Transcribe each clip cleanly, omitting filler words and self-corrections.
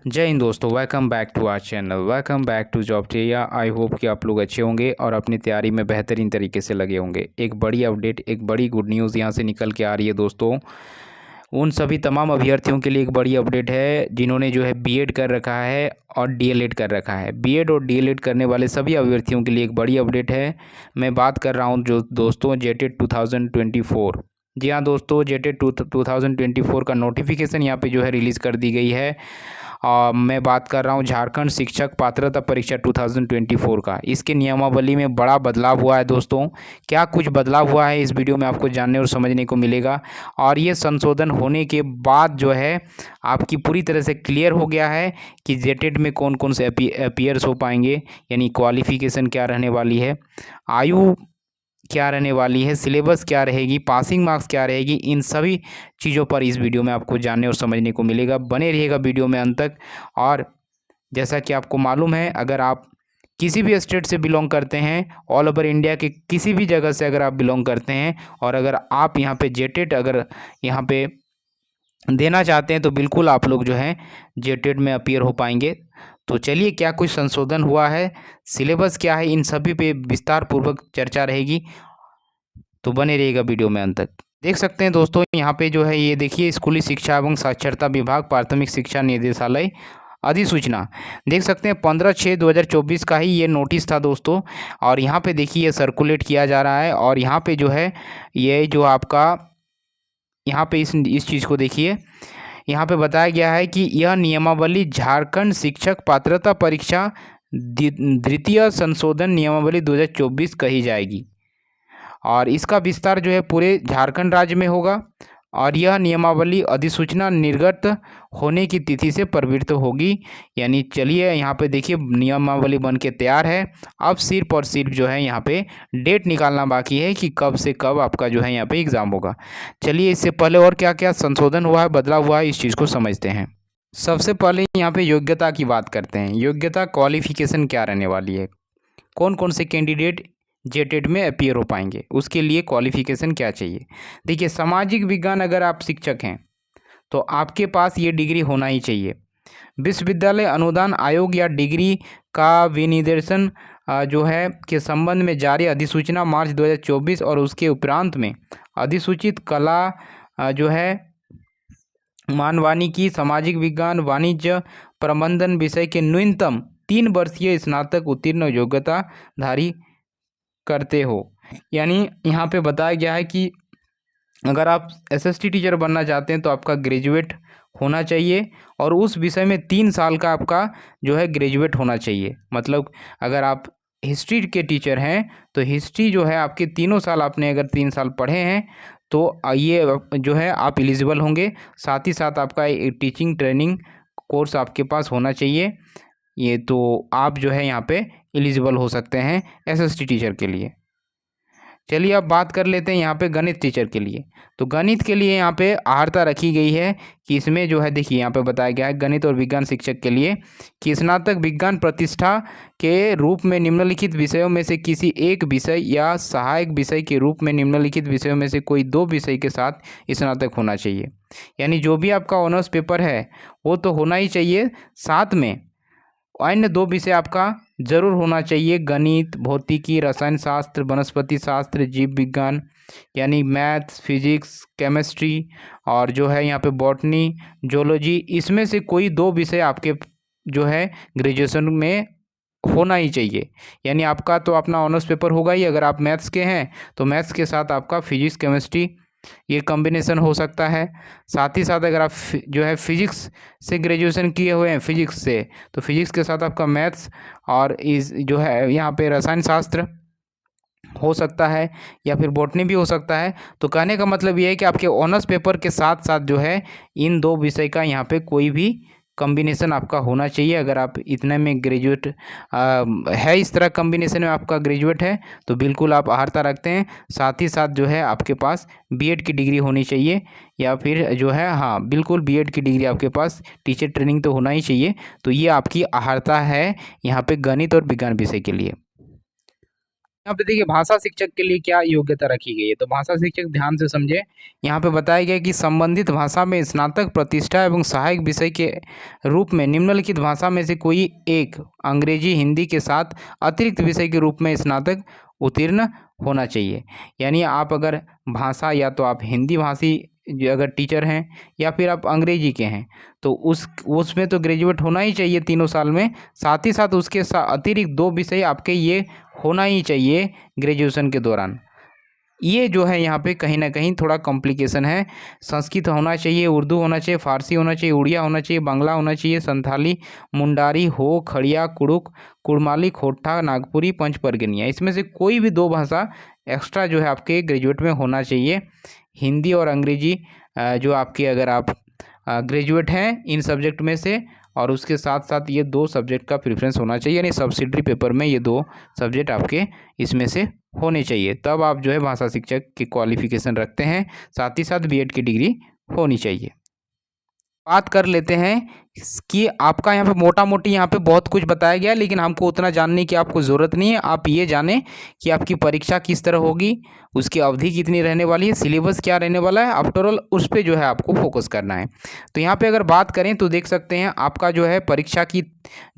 जय हिंद दोस्तों, welcome back to our channel. Welcome back to job ट्रिया। आई होप कि आप लोग अच्छे होंगे और अपनी तैयारी में बेहतरीन तरीके से लगे होंगे। एक बड़ी अपडेट, एक बड़ी गुड न्यूज़ यहाँ से निकल के आ रही है दोस्तों। उन सभी तमाम अभ्यर्थियों के लिए एक बड़ी अपडेट है जिन्होंने जो है बीएड कर रखा है और डीएलएड कर रखा है। बीएड और डीएलएड करने वाले सभी अभ्यर्थियों के लिए एक बड़ी अपडेट है। मैं बात कर रहा हूँ जो दोस्तों जेटेड 2024। जी हाँ दोस्तों, जेटेड 2024 का नोटिफिकेशन यहाँ पे जो है रिलीज़ कर दी गई है। मैं बात कर रहा हूँ झारखंड शिक्षक पात्रता परीक्षा 2024 का। इसके नियमावली में बड़ा बदलाव हुआ है दोस्तों। क्या कुछ बदलाव हुआ है इस वीडियो में आपको जानने और समझने को मिलेगा। और ये संशोधन होने के बाद जो है आपकी पूरी तरह से क्लियर हो गया है कि जेटेड में कौन कौन से अपीयर्स हो पाएंगे, यानी क्वालिफिकेशन क्या रहने वाली है, आयु क्या रहने वाली है, सिलेबस क्या रहेगी, पासिंग मार्क्स क्या रहेगी। इन सभी चीज़ों पर इस वीडियो में आपको जानने और समझने को मिलेगा। बने रहिएगा वीडियो में अंत तक। और जैसा कि आपको मालूम है, अगर आप किसी भी स्टेट से बिलोंग करते हैं, ऑल ओवर इंडिया के किसी भी जगह से अगर आप बिलोंग करते हैं और अगर आप यहाँ पे जेटेड अगर यहाँ पे देना चाहते हैं तो बिल्कुल आप लोग जो है जेटेड में अपीयर हो पाएंगे। तो चलिए, क्या कुछ संशोधन हुआ है, सिलेबस क्या है, इन सभी पे विस्तार पूर्वक चर्चा रहेगी। तो बने रहिएगा वीडियो में अंत तक। देख सकते हैं दोस्तों, यहाँ पे जो है ये देखिए, स्कूली शिक्षा एवं साक्षरता विभाग, प्राथमिक शिक्षा निदेशालय अधिसूचना। देख सकते हैं 15/6/2024 का ही ये नोटिस था दोस्तों। और यहाँ पे देखिए ये सर्कुलेट किया जा रहा है। और यहाँ पे जो है ये जो आपका यहाँ पे इस चीज़ को देखिए, यहाँ पे बताया गया है कि यह नियमावली झारखंड शिक्षक पात्रता परीक्षा द्वितीय संशोधन नियमावली 2024 कही जाएगी। और इसका विस्तार जो है पूरे झारखंड राज्य में होगा। और यह नियमावली अधिसूचना निर्गत होने की तिथि से प्रवृत्त होगी। यानी चलिए, यहाँ पे देखिए नियमावली बन के तैयार है। अब सिर्फ और सिर्फ जो है यहाँ पे डेट निकालना बाकी है कि कब से कब आपका जो है यहाँ पे एग्ज़ाम होगा। चलिए, इससे पहले और क्या क्या संशोधन हुआ है, बदलाव हुआ है, इस चीज़ को समझते हैं। सबसे पहले यहाँ पे योग्यता की बात करते हैं। योग्यता क्वालिफिकेशन क्या रहने वाली है, कौन कौन से कैंडिडेट जेटेड में अपीयर हो पाएंगे, उसके लिए क्वालिफिकेशन क्या चाहिए। देखिए, सामाजिक विज्ञान अगर आप शिक्षक हैं तो आपके पास ये डिग्री होना ही चाहिए। विश्वविद्यालय अनुदान आयोग या डिग्री का विनिर्देशन जो है के संबंध में जारी अधिसूचना मार्च 2024 और उसके उपरांत में अधिसूचित कला जो है मानवानिकी, सामाजिक विज्ञान, वाणिज्य, प्रबंधन विषय के न्यूनतम 3 वर्षीय स्नातक उत्तीर्ण योग्यताधारी करते हो। यानी यहाँ पे बताया गया है कि अगर आप एसएसटी टीचर बनना चाहते हैं तो आपका ग्रेजुएट होना चाहिए और उस विषय में 3 साल का आपका जो है ग्रेजुएट होना चाहिए। मतलब अगर आप हिस्ट्री के टीचर हैं तो हिस्ट्री जो है आपके 3 साल, आपने अगर 3 साल पढ़े हैं तो ये जो है आप एलिजिबल होंगे। साथ ही साथ आपका एक टीचिंग ट्रेनिंग कोर्स आपके पास होना चाहिए। ये तो आप जो है यहाँ पे एलिजिबल हो सकते हैं एसएसटी टीचर के लिए। चलिए, अब बात कर लेते हैं यहाँ पे गणित टीचर के लिए। तो गणित के लिए यहाँ पे अर्हता रखी गई है कि इसमें जो है देखिए यहाँ पे बताया गया है गणित और विज्ञान शिक्षक के लिए कि स्नातक विज्ञान प्रतिष्ठा के रूप में निम्नलिखित विषयों में से किसी एक विषय या सहायक विषय के रूप में निम्नलिखित विषयों में से कोई 2 विषय के साथ स्नातक होना चाहिए। यानी जो भी आपका ऑनर्स पेपर है वो तो होना ही चाहिए, साथ में अन्य 2 विषय आपका जरूर होना चाहिए। गणित, भौतिकी, रसायन शास्त्र, वनस्पति शास्त्र, जीव विज्ञान यानी मैथ्स, फिजिक्स, केमिस्ट्री और जो है यहाँ पे बॉटनी, जूलॉजी, इसमें से कोई 2 विषय आपके जो है ग्रेजुएशन में होना ही चाहिए। यानी आपका तो अपना ऑनर्स पेपर होगा ही। अगर आप मैथ्स के हैं तो मैथ्स के साथ आपका फिजिक्स, केमिस्ट्री ये कॉम्बिनेशन हो सकता है। साथ ही साथ अगर आप जो है फिजिक्स से ग्रेजुएशन किए हुए हैं फिजिक्स से, तो फिजिक्स के साथ आपका मैथ्स और इस जो है यहाँ पे रसायन शास्त्र हो सकता है या फिर बॉटनी भी हो सकता है। तो कहने का मतलब ये है कि आपके ऑनर्स पेपर के साथ साथ जो है इन 2 विषय का यहाँ पे कोई भी कॉम्बिनेशन आपका होना चाहिए। अगर आप इतने में ग्रेजुएट है, इस तरह कॉम्बिनेशन में आपका ग्रेजुएट है तो बिल्कुल आप अर्हता रखते हैं। साथ ही साथ जो है आपके पास बीएड की डिग्री होनी चाहिए या फिर जो है हाँ बिल्कुल बीएड की डिग्री आपके पास, टीचर ट्रेनिंग तो होना ही चाहिए। तो ये आपकी अर्हता है यहाँ पे गणित और विज्ञान विषय के लिए। यहाँ पे देखिए भाषा शिक्षक के लिए क्या योग्यता रखी गई है, तो भाषा शिक्षक ध्यान से समझे। यहाँ पे बताया गया कि संबंधित भाषा में स्नातक प्रतिष्ठा एवं सहायक विषय के रूप में निम्नलिखित भाषा में से कोई एक अंग्रेजी हिंदी के साथ अतिरिक्त विषय के रूप में स्नातक उत्तीर्ण होना चाहिए। यानी आप अगर भाषा, या तो आप हिंदी भाषी जो अगर टीचर हैं, या फिर आप अंग्रेजी के हैं, तो उसमें तो ग्रेजुएट होना ही चाहिए तीनों साल में। साथ ही साथ उसके अतिरिक्त 2 विषय आपके ये होना ही चाहिए ग्रेजुएशन के दौरान। ये जो है यहाँ पे कहीं ना कहीं थोड़ा कॉम्प्लिकेशन है। संस्कृत होना चाहिए, उर्दू होना चाहिए, फारसी होना चाहिए, उड़िया होना चाहिए, बांग्ला होना चाहिए, संथाली, मुंडारी, हो, खड़िया, कुड़ुक, कुड़माली, खोटा, नागपुरी, पंचपरगनिया, इसमें से कोई भी 2 भाषा एक्स्ट्रा जो है आपके ग्रेजुएट में होना चाहिए। हिंदी और अंग्रेजी जो आपके, अगर आप ग्रेजुएट हैं इन सब्जेक्ट में से, और उसके साथ साथ ये 2 सब्जेक्ट का प्रेफरेंस होना चाहिए, यानी सब्सिडरी पेपर में ये 2 सब्जेक्ट आपके इसमें से होने चाहिए, तब आप जो है भाषा शिक्षक की क्वालिफिकेशन रखते हैं। साथ ही साथ बीएड की डिग्री होनी चाहिए। बात कर लेते हैं कि आपका यहाँ पे मोटा मोटी यहाँ पे बहुत कुछ बताया गया, लेकिन हमको उतना जानने की आपको ज़रूरत नहीं है। आप ये जानें कि आपकी परीक्षा किस तरह होगी, उसकी अवधि कितनी रहने वाली है, सिलेबस क्या रहने वाला है, आफ्टर ऑल उस पर जो है आपको फोकस करना है। तो यहाँ पे अगर बात करें तो देख सकते हैं आपका जो है परीक्षा की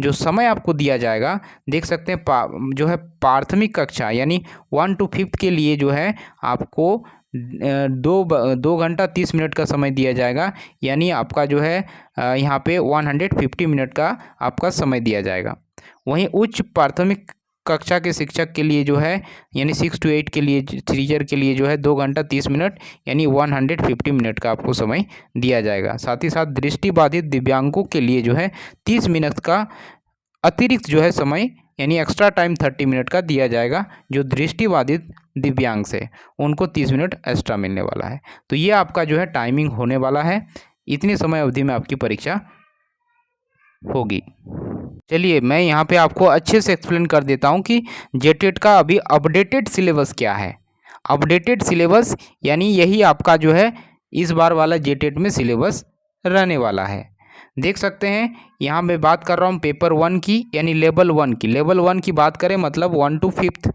जो समय आपको दिया जाएगा, देख सकते हैं जो है प्राथमिक कक्षा यानी 1 to 5th के लिए जो है आपको 2 घंटा 30 मिनट का समय दिया जाएगा। यानी आपका जो है यहाँ पे 150 मिनट का आपका समय दिया जाएगा। वहीं उच्च प्राथमिक कक्षा के शिक्षक के लिए जो है, यानी 6 to 8 के लिए टीचर के लिए जो है 2 घंटा 30 मिनट यानी 150 मिनट का आपको समय दिया जाएगा। साथ ही साथ दृष्टिबाधित दिव्यांगों के लिए जो है 30 मिनट का अतिरिक्त जो है समय यानी एक्स्ट्रा टाइम 30 मिनट का दिया जाएगा। जो दृष्टिबाधित दिव्यांग से उनको 30 मिनट एक्स्ट्रा मिलने वाला है। तो ये आपका जो है टाइमिंग होने वाला है, इतनी समय अवधि में आपकी परीक्षा होगी। चलिए मैं यहाँ पे आपको अच्छे से एक्सप्लेन कर देता हूँ कि जेटेट का अभी अपडेटेड सिलेबस क्या है। अपडेटेड सिलेबस यानी यही आपका जो है इस बार वाला जेटेट में सिलेबस रहने वाला है। देख सकते हैं यहाँ मैं बात कर रहा हूँ पेपर 1 की, यानी लेवल 1 की। लेवल 1 की बात करें मतलब 1 to 5th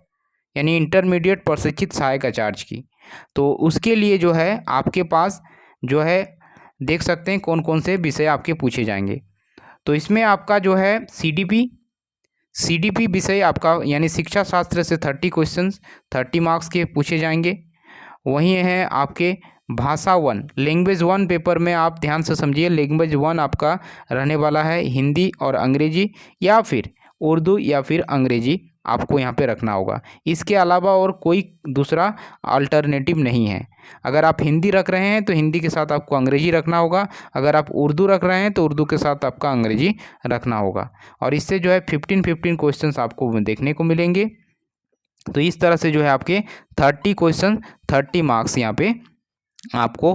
यानी इंटरमीडिएट प्रशिक्षित सहायक आचार्य की। तो उसके लिए जो है आपके पास जो है देख सकते हैं कौन कौन से विषय आपके पूछे जाएंगे। तो इसमें आपका जो है सीडीपी विषय आपका यानी शिक्षा शास्त्र से 30 क्वेश्चंस 30 मार्क्स के पूछे जाएंगे। वहीं है आपके भाषा 1 लैंग्वेज 1 पेपर में आप ध्यान से समझिए, लैंग्वेज 1 आपका रहने वाला है हिंदी और अंग्रेजी, या फिर उर्दू या फिर अंग्रेजी आपको यहाँ पे रखना होगा। इसके अलावा और कोई दूसरा अल्टरनेटिव नहीं है। अगर आप हिंदी रख रहे हैं तो हिंदी के साथ आपको अंग्रेजी रखना होगा, अगर आप उर्दू रख रहे हैं तो उर्दू के साथ आपका अंग्रेजी रखना होगा। और इससे जो है 15 क्वेश्चंस आपको देखने को मिलेंगे। तो इस तरह से जो है आपके 30 क्वेश्चन 30 मार्क्स यहाँ पे आपको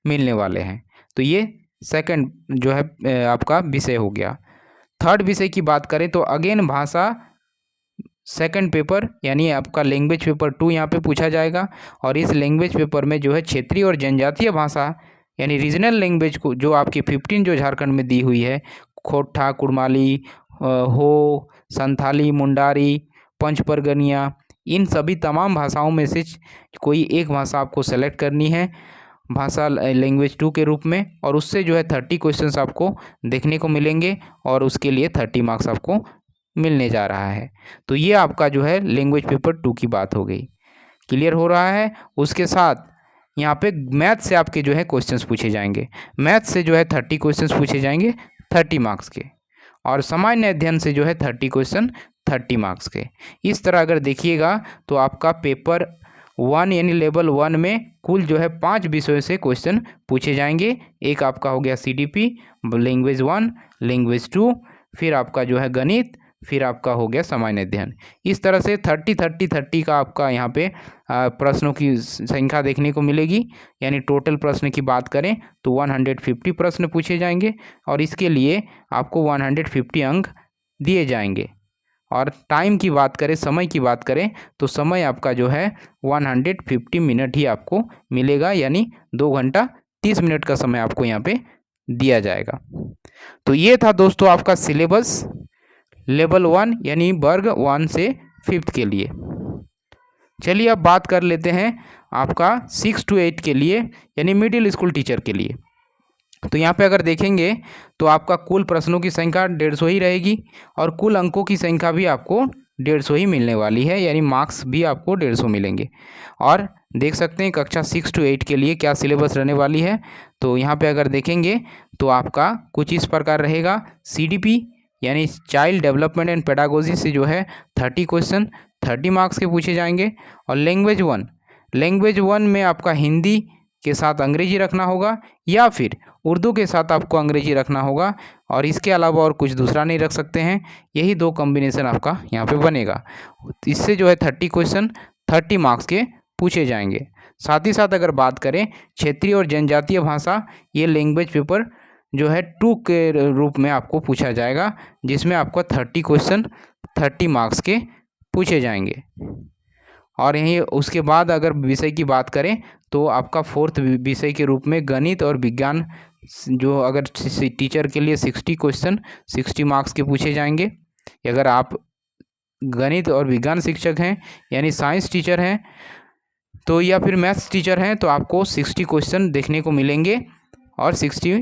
मिलने वाले हैं। तो ये सेकंड जो है आपका विषय हो गया। थर्ड विषय की बात करें तो अगेन भाषा सेकंड पेपर यानी आपका लैंग्वेज पेपर 2 यहाँ पे पूछा जाएगा। और इस लैंग्वेज पेपर में जो है क्षेत्रीय और जनजातीय भाषा यानी रीजनल लैंग्वेज को जो आपकी 15 जो झारखंड में दी हुई है, खोटा, कुड़माली, हो, संथाली, मुंडारी, पंचपरगनिया, इन सभी तमाम भाषाओं में से कोई एक भाषा आपको सेलेक्ट करनी है भाषा लैंग्वेज 2 के रूप में, और उससे जो है 30 क्वेश्चंस आपको देखने को मिलेंगे और उसके लिए 30 मार्क्स आपको मिलने जा रहा है। तो ये आपका जो है लैंग्वेज पेपर 2 की बात हो गई। क्लियर हो रहा है। उसके साथ यहाँ पे मैथ से आपके जो है क्वेश्चंस पूछे जाएंगे। मैथ से जो है 30 क्वेश्चंस पूछे जाएंगे 30 मार्क्स के, और सामान्य अध्ययन से जो है 30 क्वेश्चन 30 मार्क्स के। इस तरह अगर देखिएगा तो आपका पेपर 1 यानी लेवल 1 में कुल जो है 5 विषयों से क्वेश्चन पूछे जाएंगे। एक आपका हो गया सीडीपी, लैंग्वेज 1, लैंग्वेज 2, फिर आपका जो है गणित, फिर आपका हो गया सामान्य अध्ययन। इस तरह से 30 का आपका यहाँ पे प्रश्नों की संख्या देखने को मिलेगी। यानी टोटल प्रश्न की बात करें तो 150 प्रश्न पूछे जाएंगे और इसके लिए आपको 150 अंक दिए जाएंगे। और टाइम की बात करें, समय की बात करें तो समय आपका जो है 150 मिनट ही आपको मिलेगा, यानी 2 घंटा 30 मिनट का समय आपको यहाँ पे दिया जाएगा। तो ये था दोस्तों आपका सिलेबस लेवल 1 यानी वर्ग 1 से 5th के लिए। चलिए अब बात कर लेते हैं आपका 6 to 8 के लिए, यानी मिडिल स्कूल टीचर के लिए। तो यहाँ पे अगर देखेंगे तो आपका कुल प्रश्नों की संख्या 150 ही रहेगी और कुल अंकों की संख्या भी आपको 150 ही मिलने वाली है, यानी मार्क्स भी आपको 150 मिलेंगे। और देख सकते हैं कक्षा 6 to 8 के लिए क्या सिलेबस रहने वाली है। तो यहाँ पे अगर देखेंगे तो आपका कुछ इस प्रकार रहेगा। CDP यानी चाइल्ड डेवलपमेंट एंड पेडागोजी से जो है 30 क्वेश्चन 30 मार्क्स के पूछे जाएंगे। और लैंग्वेज वन में आपका हिंदी के साथ अंग्रेजी रखना होगा या फिर उर्दू के साथ आपको अंग्रेजी रखना होगा, और इसके अलावा और कुछ दूसरा नहीं रख सकते हैं। यही दो कॉम्बिनेशन आपका यहाँ पे बनेगा। इससे जो है 30 क्वेश्चन 30 मार्क्स के पूछे जाएंगे। साथ ही साथ अगर बात करें क्षेत्रीय और जनजातीय भाषा, ये लैंग्वेज पेपर जो है 2 के रूप में आपको पूछा जाएगा, जिसमें आपको 30 क्वेश्चन 30 मार्क्स के पूछे जाएंगे। और यहीं उसके बाद अगर विषय की बात करें तो आपका 4th विषय के रूप में गणित और विज्ञान, जो अगर टीचर के लिए 60 क्वेश्चन 60 मार्क्स के पूछे जाएंगे। अगर आप गणित और विज्ञान शिक्षक हैं यानी साइंस टीचर हैं तो, या फिर मैथ्स टीचर हैं तो आपको 60 क्वेश्चन देखने को मिलेंगे और 60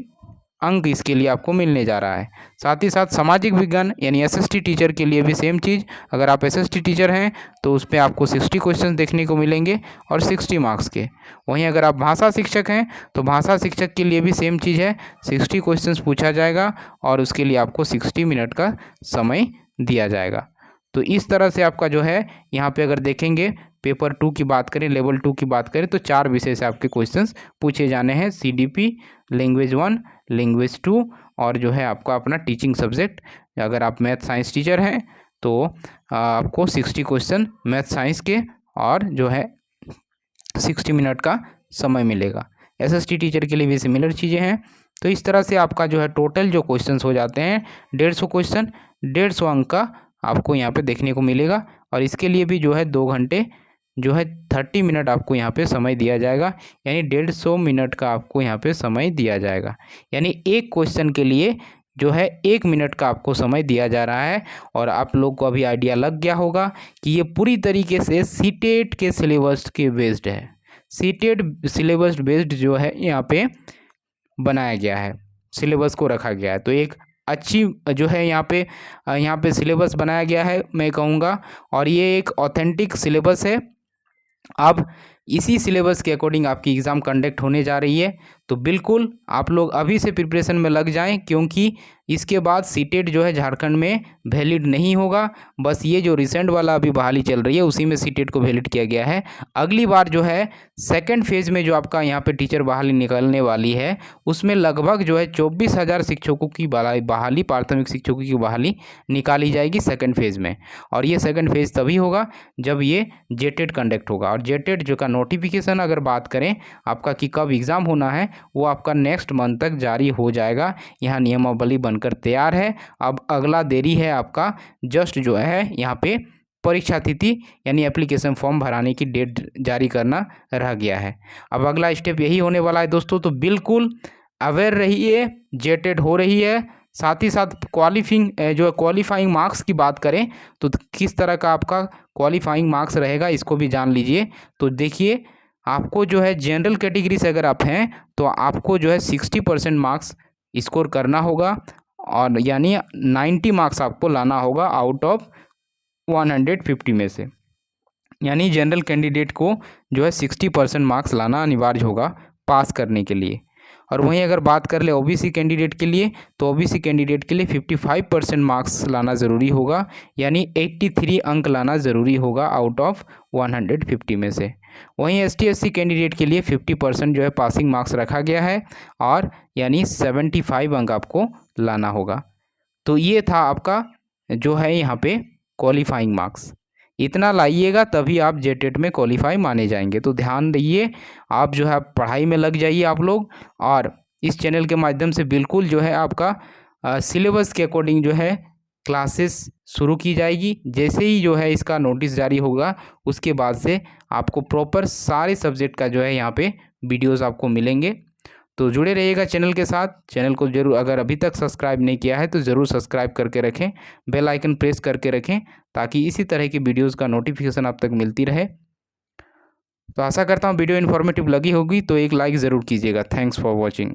अंक इसके लिए आपको मिलने जा रहा है। साथ ही साथ सामाजिक विज्ञान यानी SST टीचर के लिए भी सेम चीज़। अगर आप SST टीचर हैं तो उस पर आपको 60 क्वेश्चन देखने को मिलेंगे और 60 मार्क्स के। वहीं अगर आप भाषा शिक्षक हैं तो भाषा शिक्षक के लिए भी सेम चीज़ है, 60 क्वेश्चन पूछा जाएगा और उसके लिए आपको 60 मिनट का समय दिया जाएगा। तो इस तरह से आपका जो है यहाँ पे अगर देखेंगे पेपर 2 की बात करें, लेवल 2 की बात करें तो 4 विषय से आपके क्वेश्चंस पूछे जाने हैं। CDP, लैंग्वेज 1, लैंग्वेज 2 और जो है आपका अपना टीचिंग सब्जेक्ट। अगर आप मैथ साइंस टीचर हैं तो आपको 60 क्वेश्चन मैथ साइंस के और जो है 60 मिनट का समय मिलेगा। SST टीचर के लिए भी सिमिलर चीज़ें हैं। तो इस तरह से आपका जो है टोटल जो क्वेश्चंस हो जाते हैं 150 क्वेश्चन 150 अंक का आपको यहाँ पे देखने को मिलेगा। और इसके लिए भी जो है 2 घंटे जो है 30 मिनट आपको यहाँ पे समय दिया जाएगा, यानी 150 मिनट का आपको यहाँ पे समय दिया जाएगा। यानी एक क्वेश्चन के लिए जो है 1 मिनट का आपको समय दिया जा रहा है। और आप लोग को अभी आइडिया लग गया होगा कि ये पूरी तरीके से सीटेट के सिलेबस के बेस्ड है। सीटेट सिलेबस बेस्ड जो है यहाँ पे बनाया गया है, सिलेबस को रखा गया है। तो एक अच्छी जो है यहाँ पे सिलेबस बनाया गया है मैं कहूँगा, और ये एक ऑथेंटिक सिलेबस है। अब इसी सिलेबस के अकॉर्डिंग आपकी एग्ज़ाम कंडक्ट होने जा रही है। तो बिल्कुल आप लोग अभी से प्रिपरेशन में लग जाएं, क्योंकि इसके बाद सीटेट जो है झारखंड में वैलिड नहीं होगा। बस ये जो रिसेंट वाला अभी बहाली चल रही है उसी में सीटेट को वैलिड किया गया है। अगली बार जो है सेकंड फेज़ में जो आपका यहाँ पे टीचर बहाली निकलने वाली है उसमें लगभग जो है 24,000 शिक्षकों की बहाली, प्राथमिक शिक्षकों की बहाली निकाली जाएगी सेकंड फेज़ में। और ये सेकंड फेज़ तभी होगा जब ये जेटेट कंडक्ट होगा। और जेटेट जो का नोटिफिकेशन अगर बात करें आपका कि कब एग्ज़ाम होना है, वो आपका नेक्स्ट मंथ तक जारी हो जाएगा। यहाँ नियमावली बनकर तैयार है। अब अगला देरी है आपका जस्ट जो है यहाँ पे परीक्षा तिथि यानी एप्लीकेशन फॉर्म भराने की डेट जारी करना रह गया है। अब अगला स्टेप यही होने वाला है दोस्तों। तो बिल्कुल अवेयर रहिए, जेटेट हो रही है। साथ ही साथ क्वालिफाइंग मार्क्स की बात करें तो किस तरह का आपका क्वालिफाइंग मार्क्स रहेगा इसको भी जान लीजिए। तो देखिए आपको जो है जनरल कैटेगरी से अगर आप हैं तो आपको जो है 60% मार्क्स स्कोर करना होगा, और यानी 90 मार्क्स आपको लाना होगा आउट ऑफ 150 में से। यानी जनरल कैंडिडेट को जो है 60% मार्क्स लाना अनिवार्य होगा पास करने के लिए। और वहीं अगर बात कर ले OBC कैंडिडेट के लिए तो OBC कैंडिडेट के लिए 55% मार्क्स लाना ज़रूरी होगा, यानी 83 अंक लाना ज़रूरी होगा आउट ऑफ 150 में से। वहीं ST SC कैंडिडेट के लिए 50% जो है पासिंग मार्क्स रखा गया है, और यानी 75 अंक आपको लाना होगा। तो ये था आपका जो है यहाँ पे क्वालिफाइंग मार्क्स। इतना लाइएगा तभी आप जेटेट में क्वालिफाई माने जाएंगे। तो ध्यान दीजिए, आप जो है पढ़ाई में लग जाइए आप लोग, और इस चैनल के माध्यम से बिल्कुल जो है आपका सिलेबस के अकॉर्डिंग जो है क्लासेस शुरू की जाएगी। जैसे ही जो है इसका नोटिस जारी होगा उसके बाद से आपको प्रॉपर सारे सब्जेक्ट का जो है यहाँ पे वीडियोज़ आपको मिलेंगे। तो जुड़े रहिएगा चैनल के साथ। चैनल को जरूर अगर अभी तक सब्सक्राइब नहीं किया है तो ज़रूर सब्सक्राइब करके रखें, बेल आइकन प्रेस करके रखें, ताकि इसी तरह की वीडियोज़ का नोटिफिकेशन आप तक मिलती रहे। तो आशा करता हूँ वीडियो इन्फॉर्मेटिव लगी होगी, तो एक लाइक ज़रूर कीजिएगा। Thanks for watching.